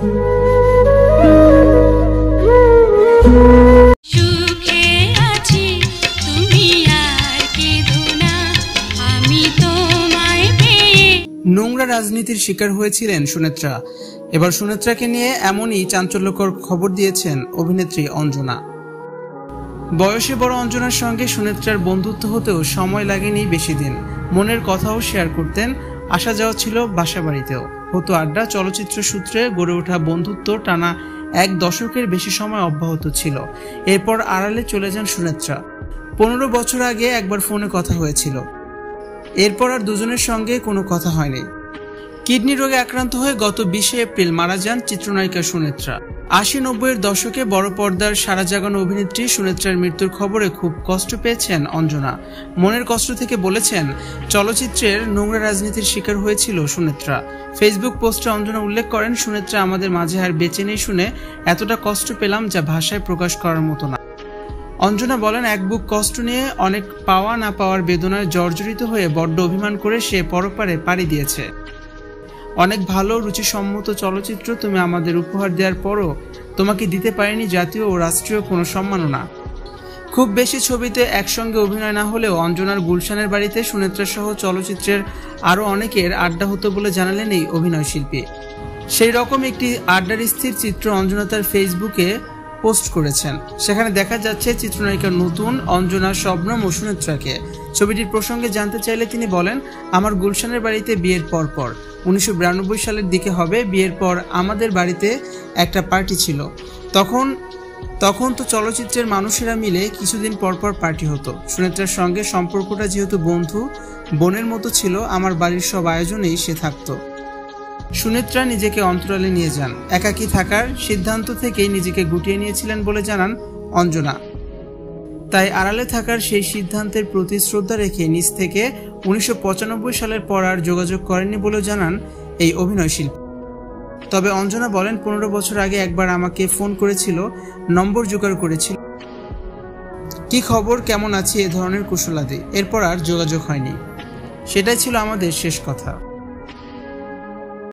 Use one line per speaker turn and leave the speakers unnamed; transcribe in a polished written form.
নোংরা রাজনীতির শিকার হয়েছিলেন সুনেত্রা। এবার সুনেত্রাকে নিয়ে এমনই চাঞ্চল্যকর খবর দিয়েছেন অভিনেত্রী অঞ্জনা। বয়সে বড় অঞ্জনার সঙ্গে সুনেত্রার বন্ধুত্ব হতেও সময় লাগেনি বেশি দিন। মনের কথাও শেয়ার করতেন, আসা যাওয়া ছিল বাসা বাড়িতেও, হতো আড্ডা। চলচ্চিত্র সূত্রে গড়ে ওঠা বন্ধুত্ব টানা 1 দশকের বেশি সময় অব্যাহত ছিল। এরপর আড়ালে চলে যান সুনেত্রা। 15 বছর আগে একবার ফোনে কথা হয়েছিল, এরপর আর দুজনের সঙ্গে কোনো কথা হয়নি। কিডনি রোগে আক্রান্ত হয়ে গত 20 এপ্রিল মারা যান চিত্রনায়িকা সুনেত্রা। 80-90 দশকে বড় পর্দার সারা জাগানো অভিনেত্রী সুনেত্রার মৃত্যুর খবরে খুব কষ্ট পেয়েছেন অঞ্জনা। মনের কষ্ট থেকে বলেছেন, চলচ্চিত্রের নোংরা রাজনীতির শিকার হয়েছিল সুনেত্রা। ফেসবুক পোস্টে অঞ্জনা উল্লেখ করেন, সুনেত্রা আমাদের মাঝে আর বেঁচে নেই শুনে এতটা কষ্ট পেলাম যা ভাষায় প্রকাশ করার মতো না। অঞ্জনা বলেন, এক বুক কষ্ট নিয়ে অনেক পাওয়া না পাওয়ার বেদনায় জর্জরিত হয়ে বড্ড অভিমান করে সে পরপারে পাড়ি দিয়েছে। অনেক ভালো রুচিসম্মত চলচ্চিত্র তুমি আমাদের উপহার দেওয়ার পরও তোমাকে দিতে পারেনি জাতীয় ও রাষ্ট্রীয় কোনো সম্মাননা। খুব বেশি ছবিতে একসঙ্গে অভিনয় না হলেও অঞ্জনার গুলশানের বাড়িতে সুনেত্রা সহ চলচ্চিত্রের আরও অনেকের আড্ডা হতো বলে জানালেন এই অভিনয় শিল্পী। সেই রকম একটি আড্ডার স্থির চিত্র অঞ্জনা তার ফেসবুকে পোস্ট করেছেন। সেখানে দেখা যাচ্ছে চিত্রনায়িকার নতুন অঞ্জনা, শবনম ও সুনেত্রাকে। ছবিটির প্রসঙ্গে জানতে চাইলে তিনি বলেন, আমার গুলশানের বাড়িতে বিয়ের পর 1992 সালের দিকে হবে। বিয়ের পর আমাদের বাড়িতে একটা পার্টি ছিল। তখন তো চলচ্চিত্রের মানুষেরা মিলে কিছুদিন পর পার্টি হতো। সুনেত্রার সঙ্গে সম্পর্কটা যেহেতু বন্ধু বোনের মতো ছিল, আমার বাড়ির সব আয়োজনেই সে থাকতো। সুনেত্রা নিজেকে অন্তরালে নিয়ে যান। একাকী থাকার সিদ্ধান্ত থেকেই নিজেকে গুটিয়ে নিয়েছিলেন বলে জানান অঞ্জনা। তাই আড়ালে থাকার সেই সিদ্ধান্তের প্রতি শ্রদ্ধা রেখে নিজ থেকে 1995 সালের পর আর যোগাযোগ করেননি বলেও জানান এই অভিনয় শিল্পী। তবে অঞ্জনা বলেন, 15 বছর আগে একবার আমাকে ফোন করেছিল, নম্বর জোগাড় করেছিল, কি খবর, কেমন আছি, এ ধরনের কুশলাদি। এরপর আর যোগাযোগ হয়নি। সেটাই ছিল আমাদের শেষ কথা।